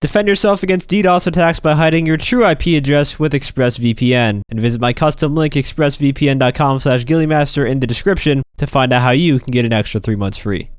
Defend yourself against DDoS attacks by hiding your true IP address with ExpressVPN, and visit my custom link expressvpn.com/ghilliemaster in the description to find out how you can get an extra 3 months free.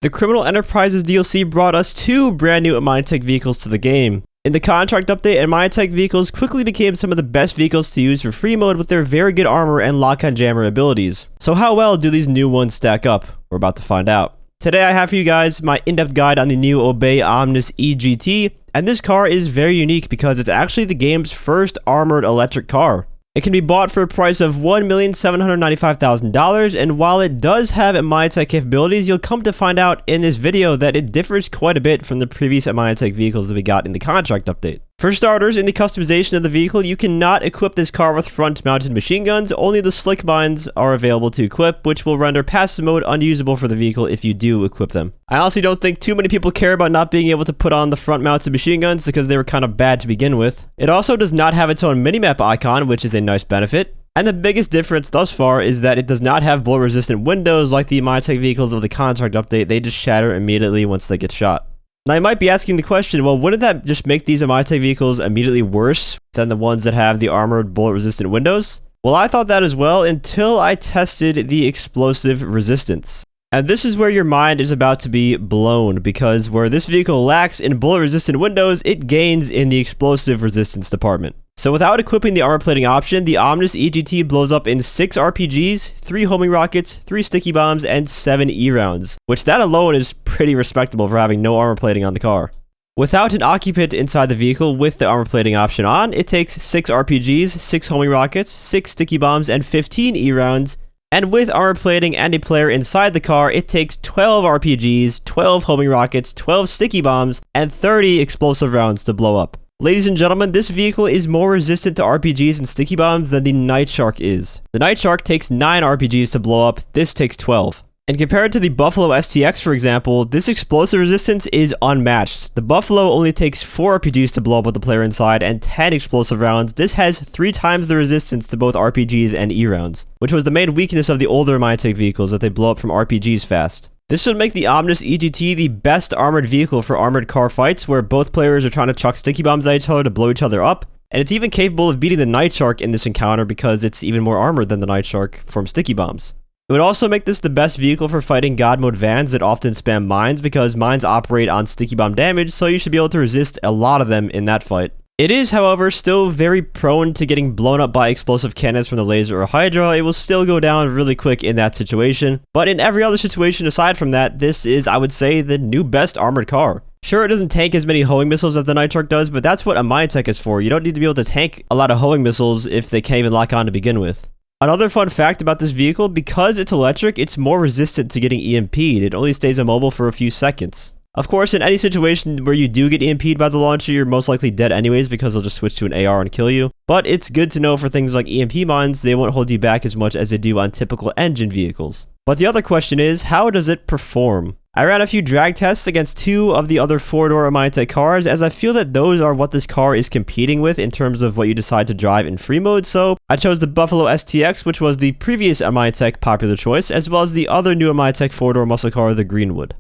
The Criminal Enterprises DLC brought us 2 brand new UNEDITED vehicles to the game. In the contract update, UNEDITED vehicles quickly became some of the best vehicles to use for free mode with their very good armor and lock-on jammer abilities. So how well do these new ones stack up? We're about to find out. Today I have for you guys my in-depth guide on the new Obey Omnis EGT, and this car is very unique because it's actually the game's first armored electric car. It can be bought for a price of $1,795,000, and while it does have UNEDITED capabilities, you'll come to find out in this video that it differs quite a bit from the previous UNEDITED vehicles that we got in the contract update. For starters, in the customization of the vehicle, you cannot equip this car with front-mounted machine guns. Only the slick mines are available to equip, which will render passive mode unusable for the vehicle if you do equip them. I honestly don't think too many people care about not being able to put on the front-mounted machine guns because they were kind of bad to begin with. It also does not have its own minimap icon, which is a nice benefit. And the biggest difference thus far is that it does not have bullet-resistant windows like the UNEDITED vehicles of the contract update. They just shatter immediately once they get shot. Now you might be asking the question, well, wouldn't that just make these UNEDITED vehicles immediately worse than the ones that have the armored bullet-resistant windows? Well, I thought that as well until I tested the explosive resistance. And this is where your mind is about to be blown, because where this vehicle lacks in bullet-resistant windows, it gains in the explosive resistance department. So without equipping the armor plating option, the Omnis EGT blows up in 6 RPGs, 3 homing rockets, 3 sticky bombs, and 7 E-rounds, which that alone is pretty respectable for having no armor plating on the car. Without an occupant inside the vehicle with the armor plating option on, it takes 6 RPGs, 6 homing rockets, 6 sticky bombs, and 15 E-rounds. And with armor plating and a player inside the car, it takes 12 RPGs, 12 homing rockets, 12 sticky bombs, and 30 explosive rounds to blow up. Ladies and gentlemen, this vehicle is more resistant to RPGs and sticky bombs than the Night Shark is. The Night Shark takes 9 RPGs to blow up, this takes 12. And compared to the Buffalo STX, for example, this explosive resistance is unmatched. The Buffalo only takes 4 RPGs to blow up with the player inside and 10 explosive rounds. This has 3 times the resistance to both RPGs and E-rounds, which was the main weakness of the older UNEDITED vehicles, that they blow up from RPGs fast. This should make the Omnis EGT the best armored vehicle for armored car fights, where both players are trying to chuck sticky bombs at each other to blow each other up. And it's even capable of beating the Night Shark in this encounter because it's even more armored than the Night Shark from sticky bombs. It would also make this the best vehicle for fighting God mode vans that often spam mines, because mines operate on sticky bomb damage, so you should be able to resist a lot of them in that fight. It is, however, still very prone to getting blown up by explosive cannons from the laser or Hydra. It will still go down really quick in that situation. But in every other situation aside from that, this is, I would say, the new best armored car. Sure, it doesn't tank as many homing missiles as the Night Shark does, but that's what a UNEDITED is for. You don't need to be able to tank a lot of homing missiles if they can't even lock on to begin with. Another fun fact about this vehicle, because it's electric, it's more resistant to getting EMP'd. It only stays immobile for a few seconds. Of course, in any situation where you do get EMP'd by the launcher, you're most likely dead anyways because they'll just switch to an AR and kill you. But it's good to know for things like EMP mines, they won't hold you back as much as they do on typical engine vehicles. But the other question is, how does it perform? I ran a few drag tests against 2 of the other 4-door UNEDITED cars, as I feel that those are what this car is competing with in terms of what you decide to drive in free mode. So I chose the Buffalo STX, which was the previous UNEDITED popular choice, as well as the other new UNEDITED 4-door muscle car, the Greenwood.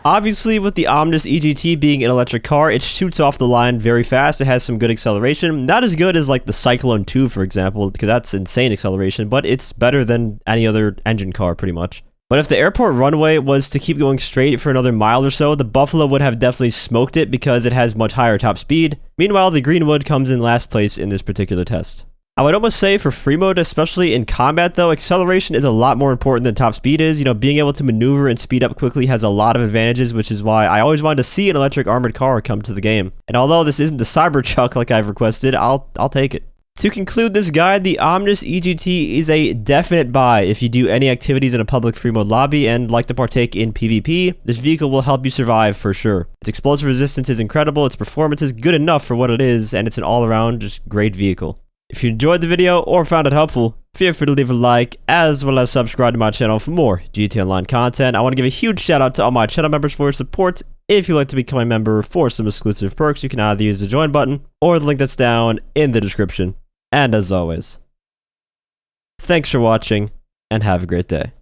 Obviously, with the Omnis EGT being an electric car, it shoots off the line very fast. It has some good acceleration. Not as good as like the Cyclone 2, for example, because that's insane acceleration, but it's better than any other engine car, pretty much. But if the airport runway was to keep going straight for another mile or so, the Buffalo would have definitely smoked it because it has much higher top speed. Meanwhile, the Greenwood comes in last place in this particular test. I would almost say for free mode, especially in combat though, acceleration is a lot more important than top speed is. You know, being able to maneuver and speed up quickly has a lot of advantages, which is why I always wanted to see an electric armored car come to the game. And although this isn't the Cybertruck like I've requested, I'll take it. To conclude this guide, the Omnis EGT is a definite buy if you do any activities in a public free mode lobby and like to partake in PvP. This vehicle will help you survive for sure. Its explosive resistance is incredible, its performance is good enough for what it is, and it's an all-around just great vehicle. If you enjoyed the video or found it helpful, feel free to leave a like, as well as subscribe to my channel for more GT Online content. I want to give a huge shout out to all my channel members for your support. If you'd like to become a member for some exclusive perks, you can either use the join button or the link that's down in the description. And as always, thanks for watching, and have a great day.